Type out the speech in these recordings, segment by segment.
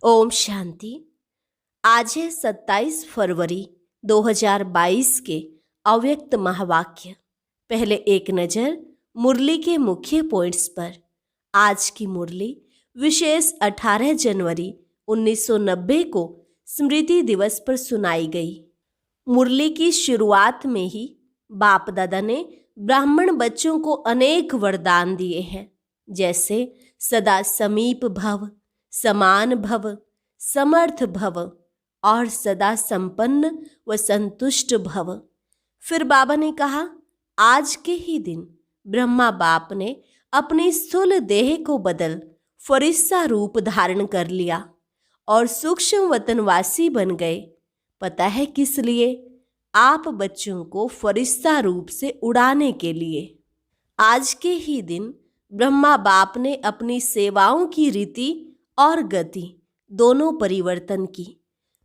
ओम शांति। आज है 27 फरवरी 2022 के अव्यक्त महावाक्य। पहले एक नज़र मुरली के मुख्य पॉइंट्स पर। आज की मुरली विशेष 18 जनवरी 1990 को स्मृति दिवस पर सुनाई गई। मुरली की शुरुआत में ही बाप दादा ने ब्राह्मण बच्चों को अनेक वरदान दिए हैं, जैसे सदा समीप भव, समान भव, समर्थ भव और सदा संपन्न व संतुष्ट भव। फिर बाबा ने कहा, आज के ही दिन ब्रह्मा बाप ने अपनी स्थूल देह को बदल फरिश्ता रूप धारण कर लिया और सूक्ष्म वतनवासी बन गए। पता है किस लिए? आप बच्चों को फरिश्ता रूप से उड़ाने के लिए। आज के ही दिन ब्रह्मा बाप ने अपनी सेवाओं की रीति और गति दोनों परिवर्तन की।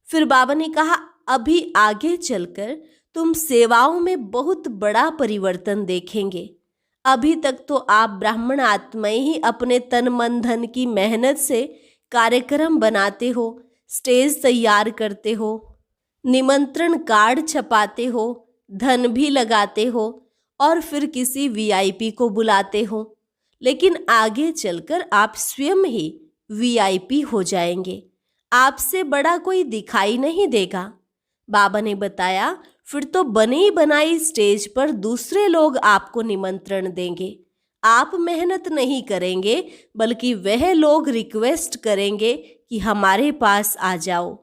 फिर बाबा ने कहा, अभी आगे चलकर तुम सेवाओं में बहुत बड़ा परिवर्तन देखेंगे। अभी तक तो आप ब्राह्मण आत्माएं ही अपने तन मन धन की मेहनत से कार्यक्रम बनाते हो, स्टेज तैयार करते हो, निमंत्रण कार्ड छपाते हो, धन भी लगाते हो और फिर किसी वीआईपी को बुलाते हो। लेकिन आगे चलकर आप स्वयं ही वीआईपी हो जाएंगे, आपसे बड़ा कोई दिखाई नहीं देगा। बाबा ने बताया, फिर तो बनी बनाई स्टेज पर दूसरे लोग आपको निमंत्रण देंगे। आप मेहनत नहीं करेंगे, बल्कि वह लोग रिक्वेस्ट करेंगे कि हमारे पास आ जाओ।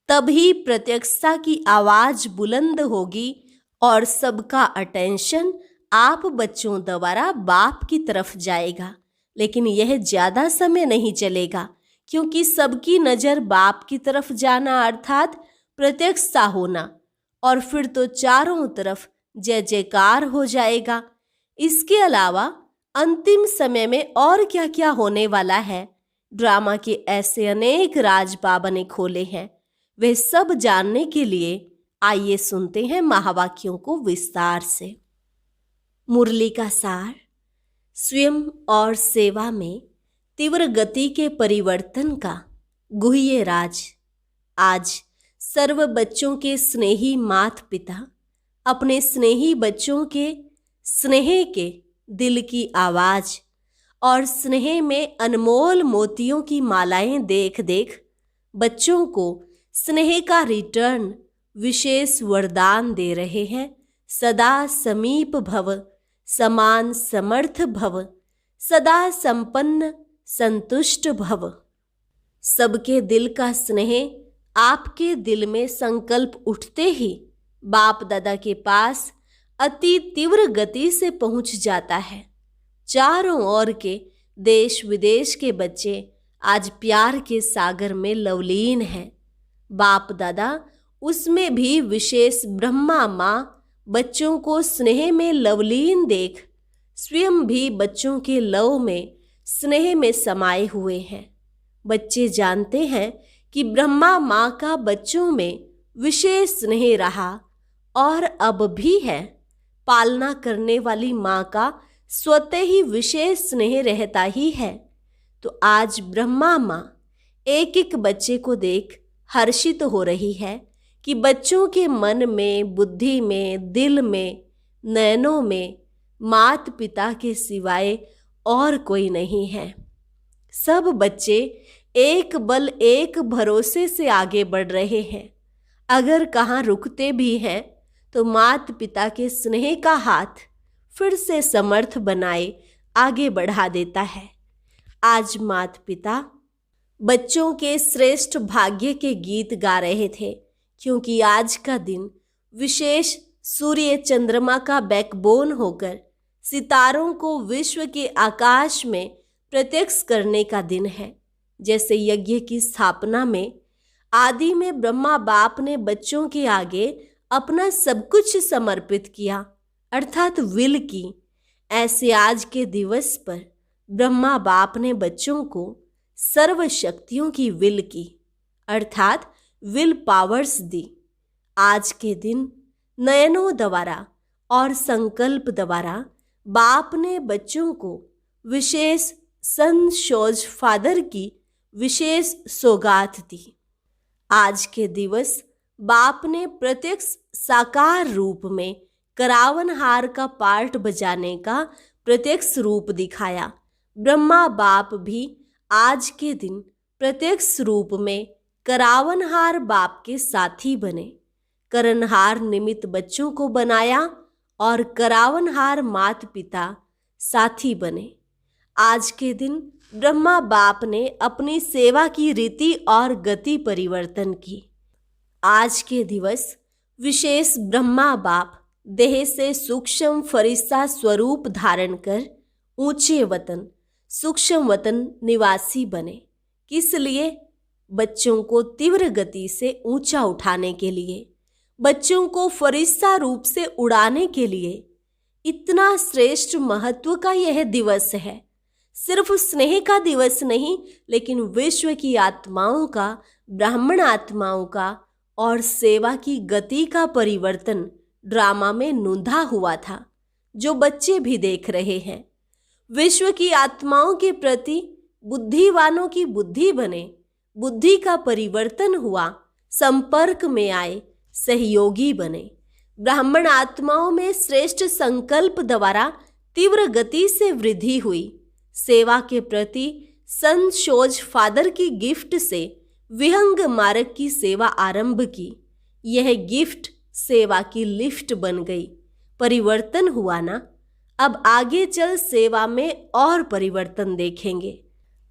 तभी प्रत्यक्षता की आवाज बुलंद होगी और सबका अटेंशन आप बच्चों द्वारा बाप की तरफ जाएगा। लेकिन यह ज्यादा समय नहीं चलेगा, क्योंकि सबकी नजर बाप की तरफ जाना अर्थात प्रत्यक्षता होना, और फिर तो चारों तरफ जय जयकार हो जाएगा। इसके अलावा अंतिम समय में और क्या क्या होने वाला है, ड्रामा के ऐसे अनेक राज बाबा ने खोले हैं। वे सब जानने के लिए आइए सुनते हैं महावाक्यों को विस्तार से। मुरली का सार। स्वयं और सेवा में तीव्र गति के परिवर्तन का गुह्य राज। आज सर्व बच्चों के स्नेही माता पिता अपने स्नेही बच्चों के स्नेह के दिल की आवाज और स्नेह में अनमोल मोतियों की मालाएं देख देख बच्चों को स्नेह का रिटर्न विशेष वरदान दे रहे हैं। सदा समीप भव, समान समर्थ भव, सदा संपन्न संतुष्ट भव। सबके दिल का स्नेह आपके दिल में संकल्प उठते ही बाप दादा के पास अति तीव्र गति से पहुंच जाता है। चारों ओर के देश विदेश के बच्चे आज प्यार के सागर में लवलीन हैं। बाप दादा उसमें भी विशेष ब्रह्मा माँ बच्चों को स्नेह में लवलीन देख स्वयं भी बच्चों के लव में स्नेह में समाये हुए हैं। बच्चे जानते हैं कि ब्रह्मा माँ का बच्चों में विशेष स्नेह रहा और अब भी है। पालना करने वाली माँ का स्वतः ही विशेष स्नेह रहता ही है। तो आज ब्रह्मा माँ एक एक बच्चे को देख हर्षित हो रही है कि बच्चों के मन में, बुद्धि में, दिल में, नयनों में माता पिता के सिवाय और कोई नहीं है। सब बच्चे एक बल एक भरोसे से आगे बढ़ रहे हैं। अगर कहाँ रुकते भी हैं तो माता पिता के स्नेह का हाथ फिर से समर्थ बनाए आगे बढ़ा देता है। आज माता पिता बच्चों के श्रेष्ठ भाग्य के गीत गा रहे थे, क्योंकि आज का दिन विशेष सूर्य चंद्रमा का बैकबोन होकर सितारों को विश्व के आकाश में प्रत्यक्ष करने का दिन है। जैसे यज्ञ की स्थापना में आदि में ब्रह्मा बाप ने बच्चों के आगे अपना सब कुछ समर्पित किया, अर्थात विल की। ऐसे आज के दिवस पर ब्रह्मा बाप ने बच्चों को सर्व शक्तियों की विल की, अर्थात विल पावर्स दी। आज के दिन नयनों द्वारा और संकल्प द्वारा बाप ने बच्चों को विशेष सन शोज फादर की विशेष सौगात दी। आज के दिवस बाप ने प्रत्यक्ष साकार रूप में करावनहार का पार्ट बजाने का प्रत्यक्ष रूप दिखाया। ब्रह्मा बाप भी आज के दिन प्रत्यक्ष रूप में करावनहार बाप के साथी बने। करनहार निमित्त बच्चों को बनाया और करावनहार माता पिता साथी बने। आज के दिन ब्रह्मा बाप ने अपनी सेवा की रीति और गति परिवर्तन की। आज के दिवस विशेष ब्रह्मा बाप देह से सूक्ष्म फरिश्ता स्वरूप धारण कर ऊंचे वतन सूक्ष्म वतन निवासी बने। किस लिए? बच्चों को तीव्र गति से ऊंचा उठाने के लिए, बच्चों को फरिश्ता रूप से उड़ाने के लिए। इतना श्रेष्ठ महत्व का यह दिवस है। सिर्फ स्नेह का दिवस नहीं, लेकिन विश्व की आत्माओं का, ब्राह्मण आत्माओं का और सेवा की गति का परिवर्तन ड्रामा में नूंधा हुआ था, जो बच्चे भी देख रहे हैं। विश्व की आत्माओं के प्रति बुद्धिवानों की बुद्धि बने, बुद्धि का परिवर्तन हुआ, संपर्क में आए, सहयोगी बने। ब्राह्मण आत्माओं में श्रेष्ठ संकल्प द्वारा तीव्र गति से वृद्धि हुई। सेवा के प्रति संत शोज फादर की गिफ्ट से विहंग मार्ग की सेवा आरंभ की। यह गिफ्ट सेवा की लिफ्ट बन गई। परिवर्तन हुआ ना। अब आगे चल सेवा में और परिवर्तन देखेंगे।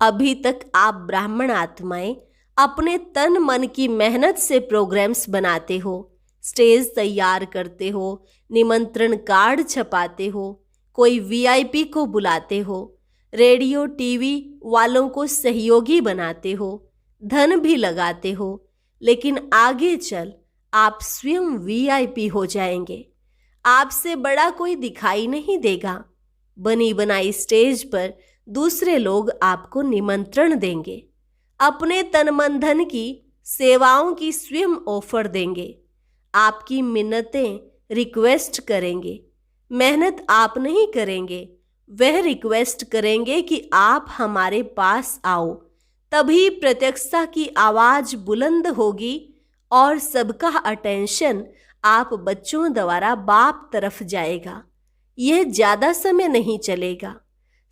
अभी तक आप ब्राह्मण आत्माएं अपने तन मन की मेहनत से प्रोग्राम्स बनाते हो, स्टेज तैयार करते हो, निमंत्रण कार्ड छपाते हो, कोई वीआईपी को बुलाते हो, रेडियो टीवी वालों को सहयोगी बनाते हो, धन भी लगाते हो, लेकिन आगे चल आप स्वयं वीआईपी हो जाएंगे। आपसे बड़ा कोई दिखाई नहीं देगा। बनी बनाई स्टेज पर दूसरे लोग आपको निमंत्रण देंगे, अपने तन मन धन की सेवाओं की स्वयं ऑफर देंगे, आपकी मिन्नतें रिक्वेस्ट करेंगे। मेहनत आप नहीं करेंगे, वह रिक्वेस्ट करेंगे कि आप हमारे पास आओ। तभी प्रत्यक्षता की आवाज बुलंद होगी और सबका अटेंशन आप बच्चों द्वारा बाप तरफ जाएगा। यह ज्यादा समय नहीं चलेगा।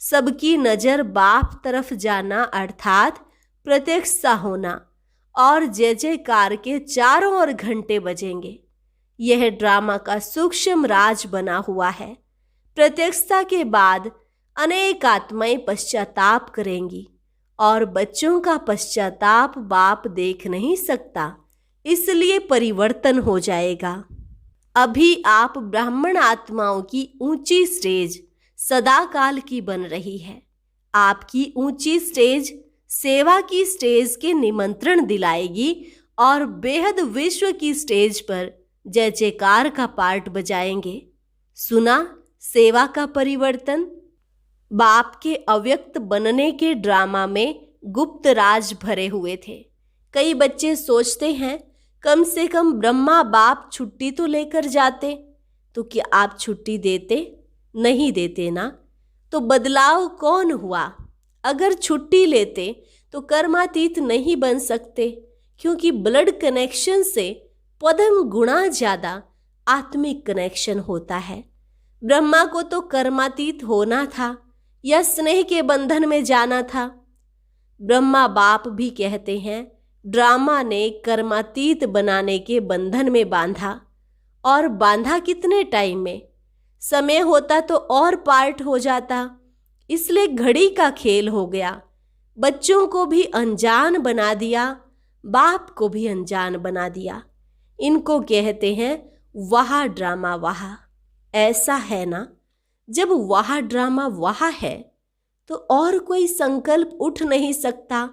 सबकी नजर बाप तरफ जाना अर्थात प्रत्यक्षता होना और जय जयकार के चारों ओर घंटे बजेंगे। यह ड्रामा का सूक्ष्म राज बना हुआ है। प्रत्यक्षता के बाद अनेक आत्माएं पश्चाताप करेंगी और बच्चों का पश्चाताप बाप देख नहीं सकता, इसलिए परिवर्तन हो जाएगा। अभी आप ब्राह्मण आत्माओं की ऊंची स्टेज सदा काल की बन रही है। आपकी ऊंची स्टेज सेवा की स्टेज के निमंत्रण दिलाएगी और बेहद विश्व की स्टेज पर जय जयकार का पार्ट बजाएंगे। सुना सेवा का परिवर्तन? बाप के अव्यक्त बनने के ड्रामा में गुप्त राज भरे हुए थे। कई बच्चे सोचते हैं कम से कम ब्रह्मा बाप छुट्टी तो लेकर जाते, तो क्या आप छुट्टी देते? नहीं देते ना। तो बदलाव कौन हुआ? अगर छुट्टी लेते तो कर्मातीत नहीं बन सकते, क्योंकि ब्लड कनेक्शन से पदम गुणा ज्यादा आत्मिक कनेक्शन होता है। ब्रह्मा को तो कर्मातीत होना था या स्नेह के बंधन में जाना था। ब्रह्मा बाप भी कहते हैं ड्रामा ने कर्मातीत बनाने के बंधन में बांधा, और बांधा कितने टाइम में? समय होता तो और पार्ट हो जाता, इसलिए घड़ी का खेल हो गया। बच्चों को भी अनजान बना दिया, बाप को भी अनजान बना दिया। इनको कहते हैं वाह ड्रामा वाह। ऐसा है ना, जब वाह ड्रामा वाह है तो और कोई संकल्प उठ नहीं सकता।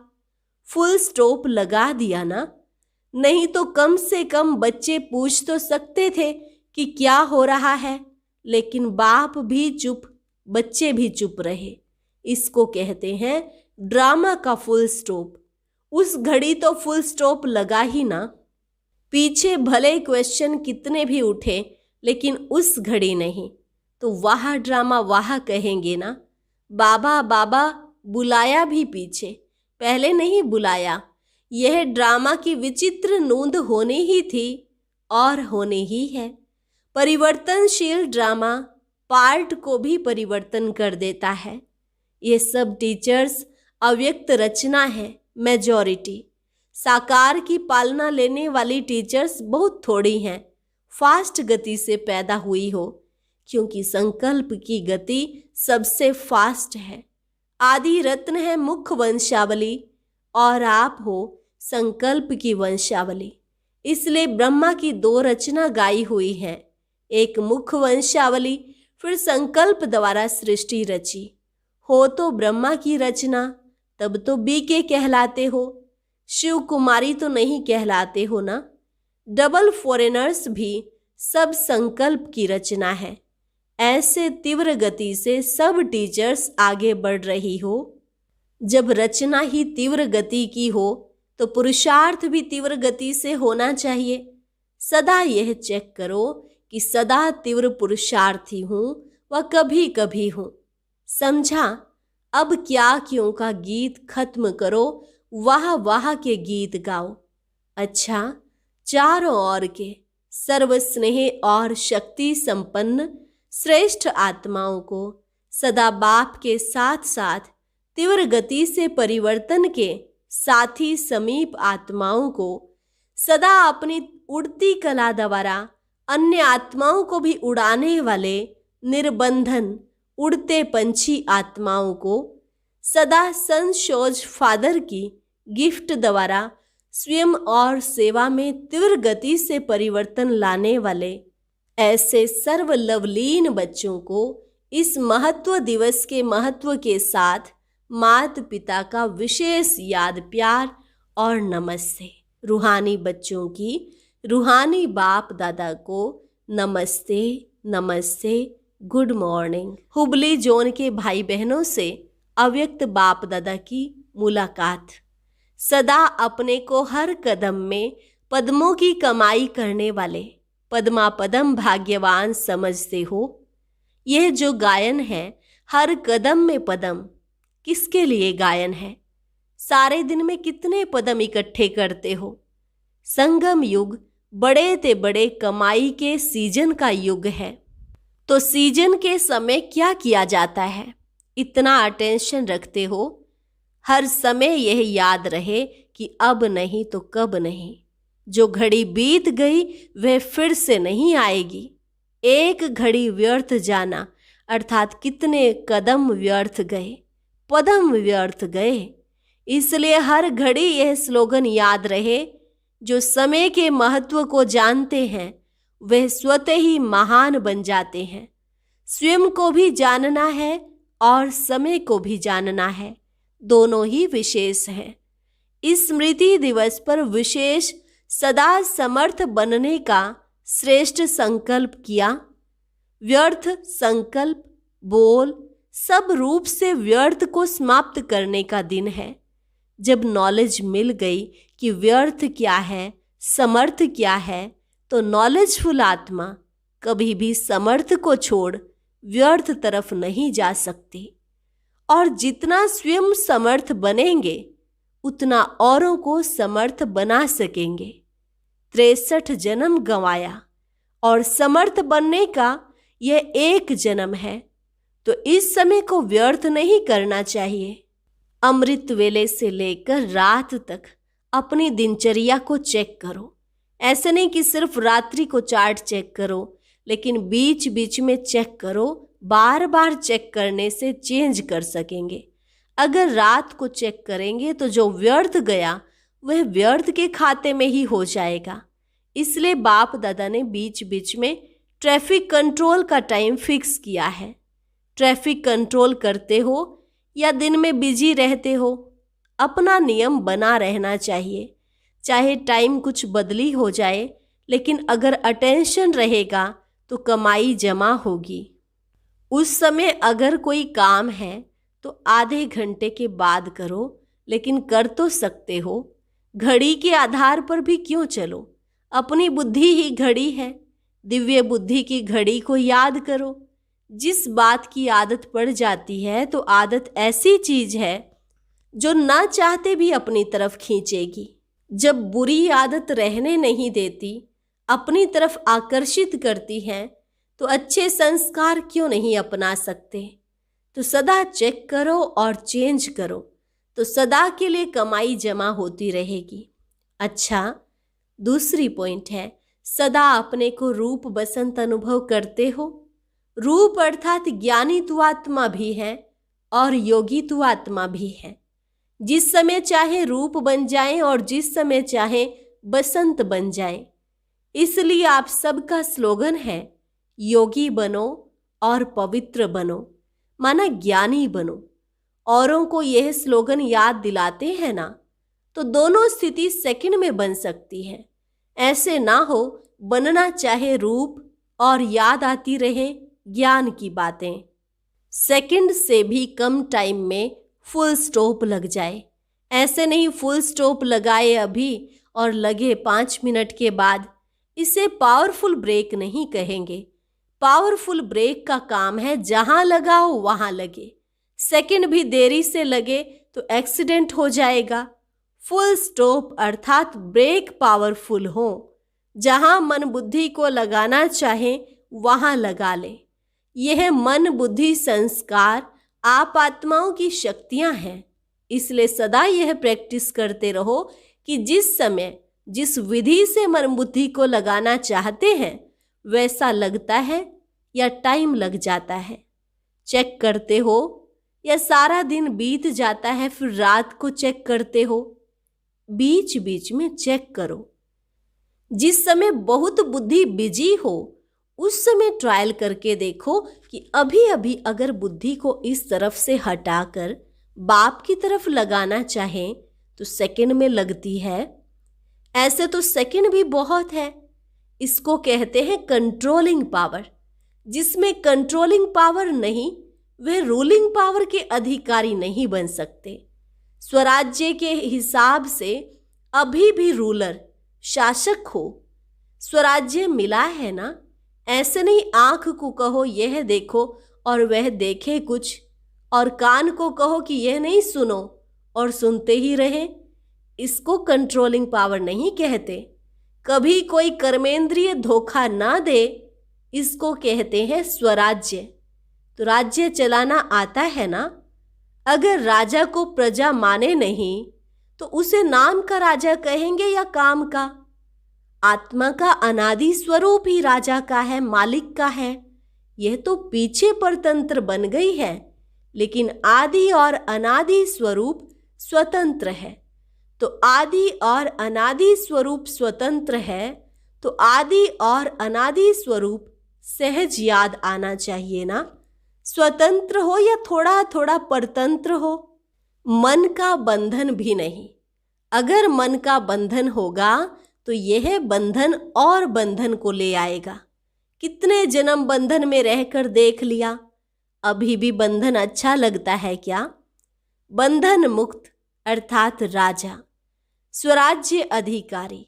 फुल स्टॉप लगा दिया ना। नहीं तो कम से कम बच्चे पूछ तो सकते थे कि क्या हो रहा है, लेकिन बाप भी चुप, बच्चे भी चुप रहे। इसको कहते हैं ड्रामा का फुल स्टॉप। उस घड़ी तो फुल स्टॉप लगा ही ना। पीछे भले क्वेश्चन कितने भी उठे, लेकिन उस घड़ी नहीं। तो वाह ड्रामा वाह कहेंगे ना। बाबा बाबा बुलाया भी पीछे, पहले नहीं बुलाया। यह ड्रामा की विचित्र नोंद होनी ही थी और होनी ही है। परिवर्तनशील ड्रामा पार्ट को भी परिवर्तन कर देता है। ये सब टीचर्स अव्यक्त रचना है, मेजॉरिटी। साकार की पालना लेने वाली टीचर्स बहुत थोड़ी हैं, फास्ट गति से पैदा हुई हो, क्योंकि संकल्प की गति सबसे फास्ट है। आदि रत्न है मुख्य वंशावली और आप हो संकल्प की वंशावली। इसलिए ब्रह्मा की 2 रचना गाई हुई है, एक मुख्य वंशावली, फिर संकल्प द्वारा सृष्टि रची हो तो ब्रह्मा की रचना, तब तो बीके कहलाते हो, शिव कुमारी तो नहीं कहलाते हो ना। डबल फॉरेनर्स भी सब संकल्प की रचना है। ऐसे तीव्र गति से सब टीचर्स आगे बढ़ रही हो। जब रचना ही तीव्र गति की हो तो पुरुषार्थ भी तीव्र गति से होना चाहिए। सदा यह चेक करो कि सदा तीव्र पुरुषार्थी हूँ व कभी कभी हूँ। समझा? अब क्या क्यों का गीत खत्म करो, वाह वाह के गीत गाओ। अच्छा, चारों ओर के सर्वस्नेह और शक्ति संपन्न श्रेष्ठ आत्माओं को सदा बाप के साथ साथ तीव्र गति से परिवर्तन के साथी समीप आत्माओं को सदा अपनी उड़ती कला द्वारा अन्य आत्माओं को भी उड़ाने वाले निर्बंधन उड़ते पंछी आत्माओं को सदा संशोज फादर की गिफ्ट द्वारा स्वयं और सेवा में तीव्र गति से परिवर्तन लाने वाले ऐसे सर्वलवलीन बच्चों को इस महत्व दिवस के महत्व के साथ माता पिता का विशेष याद प्यार और नमस्ते। रूहानी बच्चों की रूहानी बाप दादा को नमस्ते नमस्ते, गुड मॉर्निंग। हुबली जोन के भाई बहनों से अव्यक्त बाप दादा की मुलाकात। सदा अपने को हर कदम में पद्मों की कमाई करने वाले पद्मा पदम भाग्यवान समझते हो। यह जो गायन है हर कदम में पदम, किसके लिए गायन है? सारे दिन में कितने पदम इकट्ठे करते हो? संगम युग बड़े ते बड़े कमाई के सीजन का युग है। तो सीजन के समय क्या किया जाता है? इतना अटेंशन रखते हो, हर समय यह याद रहे कि अब नहीं तो कब नहीं। जो घड़ी बीत गई वह फिर से नहीं आएगी। एक घड़ी व्यर्थ जाना अर्थात कितने कदम व्यर्थ गए, पदम व्यर्थ गए। इसलिए हर घड़ी यह स्लोगन याद रहे, जो समय के महत्व को जानते हैं वह स्वतः ही महान बन जाते हैं। स्वयं को भी जानना है और समय को भी जानना है, दोनों ही विशेष हैं। इस स्मृति दिवस पर विशेष सदा समर्थ बनने का श्रेष्ठ संकल्प किया। व्यर्थ संकल्प बोल सब रूप से व्यर्थ को समाप्त करने का दिन है। जब नॉलेज मिल गई कि व्यर्थ क्या है, समर्थ क्या है, तो नॉलेजफुल आत्मा कभी भी समर्थ को छोड़ व्यर्थ तरफ नहीं जा सकती। और जितना स्वयं समर्थ बनेंगे उतना औरों को समर्थ बना सकेंगे। 63 जन्म गंवाया और समर्थ बनने का यह एक जन्म है, तो इस समय को व्यर्थ नहीं करना चाहिए। अमृत वेले से लेकर रात तक अपनी दिनचर्या को चेक करो। ऐसे नहीं कि सिर्फ रात्रि को चार्ट चेक करो, लेकिन बीच बीच में चेक करो। बार बार चेक करने से चेंज कर सकेंगे। अगर रात को चेक करेंगे तो जो व्यर्थ गया वह व्यर्थ के खाते में ही हो जाएगा। इसलिए बाप दादा ने बीच बीच में ट्रैफिक कंट्रोल का टाइम फिक्स किया है। ट्रैफिक कंट्रोल करते हो या दिन में बिजी रहते हो, अपना नियम बना रहना चाहिए। चाहे टाइम कुछ बदली हो जाए, लेकिन अगर अटेंशन रहेगा तो कमाई जमा होगी। उस समय अगर कोई काम है तो आधे घंटे के बाद करो, लेकिन कर तो सकते हो। घड़ी के आधार पर भी क्यों चलो, अपनी बुद्धि ही घड़ी है। दिव्य बुद्धि की घड़ी को याद करो। जिस बात की आदत पड़ जाती है तो आदत ऐसी चीज है जो ना चाहते भी अपनी तरफ खींचेगी। जब बुरी आदत रहने नहीं देती, अपनी तरफ आकर्षित करती है, तो अच्छे संस्कार क्यों नहीं अपना सकते। तो सदा चेक करो और चेंज करो, तो सदा के लिए कमाई जमा होती रहेगी। अच्छा, दूसरी पॉइंट है, सदा अपने को रूप बसंत अनुभव करते हो। रूप अर्थात ज्ञानी तू आत्मा भी है और योगी तू आत्मा भी है। जिस समय चाहे रूप बन जाए और जिस समय चाहे बसंत बन जाए। इसलिए आप सबका स्लोगन है, योगी बनो और पवित्र बनो, माना ज्ञानी बनो। औरों को यह स्लोगन याद दिलाते हैं ना, तो दोनों स्थिति सेकंड में बन सकती है। ऐसे ना हो बनना चाहे रूप और याद आती रहे ज्ञान की बातें। सेकंड से भी कम टाइम में फुल स्टॉप लग जाए। ऐसे नहीं फुल स्टॉप लगाए अभी और लगे 5 मिनट के बाद। इसे पावरफुल ब्रेक नहीं कहेंगे। पावरफुल ब्रेक का काम है जहां लगाओ वहां लगे। सेकंड भी देरी से लगे तो एक्सीडेंट हो जाएगा। फुल स्टॉप अर्थात ब्रेक पावरफुल हो। जहां मन बुद्धि को लगाना चाहे वहां लगा ले। यह मन बुद्धि संस्कार आप आत्माओं की शक्तियां हैं। इसलिए सदा यह प्रैक्टिस करते रहो कि जिस समय जिस विधि से मन बुद्धि को लगाना चाहते हैं वैसा लगता है या टाइम लग जाता है। चेक करते हो या सारा दिन बीत जाता है फिर रात को चेक करते हो। बीच बीच में चेक करो। जिस समय बहुत बुद्धि बिजी हो उस समय ट्रायल करके देखो कि अभी अभी अगर बुद्धि को इस तरफ से हटाकर बाप की तरफ लगाना चाहें तो सेकंड में लगती है। ऐसे तो सेकंड भी बहुत है। इसको कहते हैं कंट्रोलिंग पावर। जिसमें कंट्रोलिंग पावर नहीं वह रूलिंग पावर के अधिकारी नहीं बन सकते। स्वराज्य के हिसाब से अभी भी रूलर शासक हो। स्वराज्य मिला है ना, ऐसे नहीं आंख को कहो यह देखो और वह देखे कुछ, और कान को कहो कि यह नहीं सुनो और सुनते ही रहे। इसको कंट्रोलिंग पावर नहीं कहते। कभी कोई कर्मेंद्रिय धोखा ना दे, इसको कहते हैं स्वराज्य। तो राज्य चलाना आता है ना। अगर राजा को प्रजा माने नहीं तो उसे नाम का राजा कहेंगे या काम का। आत्मा का अनादि स्वरूप ही राजा का है, मालिक का है। यह तो पीछे परतंत्र बन गई है, लेकिन आदि और अनादि स्वरूप स्वतंत्र है। तो आदि और अनादि स्वरूप स्वतंत्र है, तो आदि और अनादि स्वरूप सहज याद आना चाहिए ना। स्वतंत्र हो या थोड़ा थोड़ा परतंत्र हो, मन का बंधन भी नहीं। अगर मन का बंधन होगा तो यह बंधन और बंधन को ले आएगा। कितने जन्म बंधन में रहकर देख लिया, अभी भी बंधन अच्छा लगता है क्या? बंधन मुक्त अर्थात राजा, स्वराज्य अधिकारी,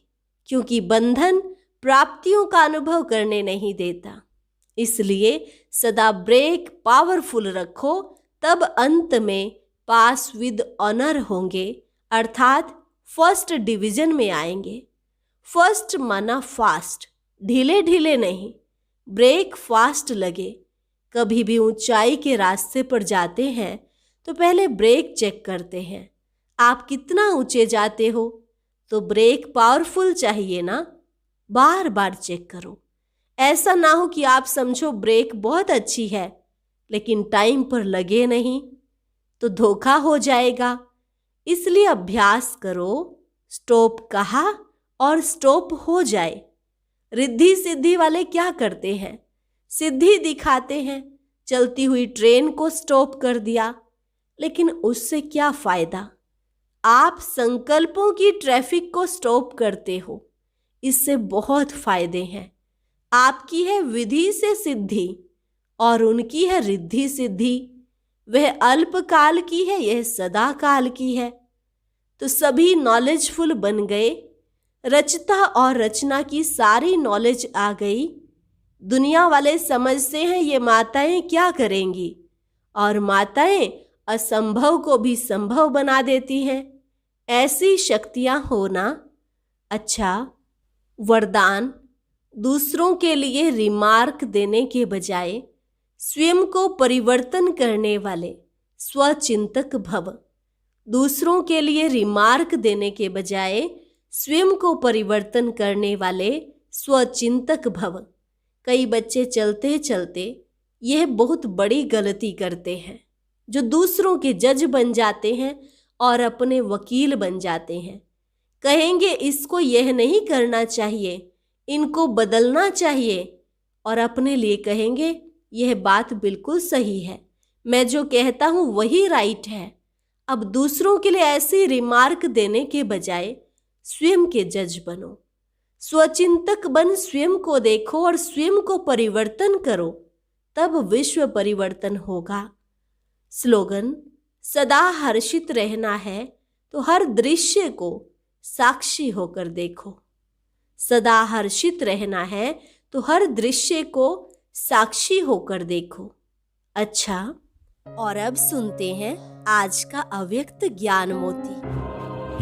क्योंकि बंधन प्राप्तियों का अनुभव करने नहीं देता। इसलिए सदा ब्रेक पावरफुल रखो, तब अंत में पास विद ऑनर होंगे, अर्थात फर्स्ट डिवीजन में आएंगे। फर्स्ट माना फास्ट, ढीले ढीले नहीं, ब्रेक फास्ट लगे। कभी भी ऊंचाई के रास्ते पर जाते हैं तो पहले ब्रेक चेक करते हैं। आप कितना ऊंचे जाते हो तो ब्रेक पावरफुल चाहिए ना, बार बार चेक करो। ऐसा ना हो कि आप समझो ब्रेक बहुत अच्छी है लेकिन टाइम पर लगे नहीं, तो धोखा हो जाएगा। इसलिए अभ्यास करो, स्टॉप कहा और स्टॉप हो जाए। रिद्धि सिद्धि वाले क्या करते हैं? सिद्धि दिखाते हैं, चलती हुई ट्रेन को स्टॉप कर दिया, लेकिन उससे क्या फायदा? आप संकल्पों की ट्रैफिक को स्टॉप करते हो, इससे बहुत फायदे हैं। आपकी है विधि से सिद्धि और उनकी है रिद्धि सिद्धि। वह अल्पकाल की है, यह सदा काल की है। तो सभी नॉलेजफुल बन गए, रचता और रचना की सारी नॉलेज आ गई। दुनिया वाले समझते हैं ये माताएं क्या करेंगी, और माताएं असंभव को भी संभव बना देती हैं। ऐसी शक्तियां होना अच्छा। वरदान, दूसरों के लिए रिमार्क देने के बजाय स्वयं को परिवर्तन करने वाले स्वचिंतक भव। दूसरों के लिए रिमार्क देने के बजाय स्वयं को परिवर्तन करने वाले स्वचिंतक भव। कई बच्चे चलते चलते यह बहुत बड़ी गलती करते हैं, जो दूसरों के जज बन जाते हैं और अपने वकील बन जाते हैं। कहेंगे इसको यह नहीं करना चाहिए, इनको बदलना चाहिए, और अपने लिए कहेंगे यह बात बिल्कुल सही है, मैं जो कहता हूँ वही राइट है। अब दूसरों के लिए ऐसी रिमार्क देने के बजाय स्वयं के जज बनो। स्वचिंतक बन स्वयं को देखो और स्वयं को परिवर्तन करो, तब विश्व परिवर्तन होगा। स्लोगन, सदा हर्षित रहना है तो हर दृश्य को साक्षी होकर देखो। सदा हर्षित रहना है तो हर दृश्य को साक्षी होकर देखो। अच्छा, और अब सुनते हैं आज का अव्यक्त ज्ञान मोती।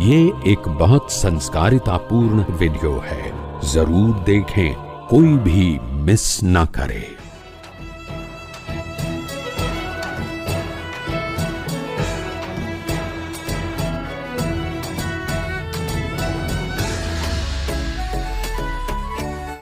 ये एक बहुत संस्कारितापूर्ण वीडियो है, जरूर देखें, कोई भी मिस ना करे।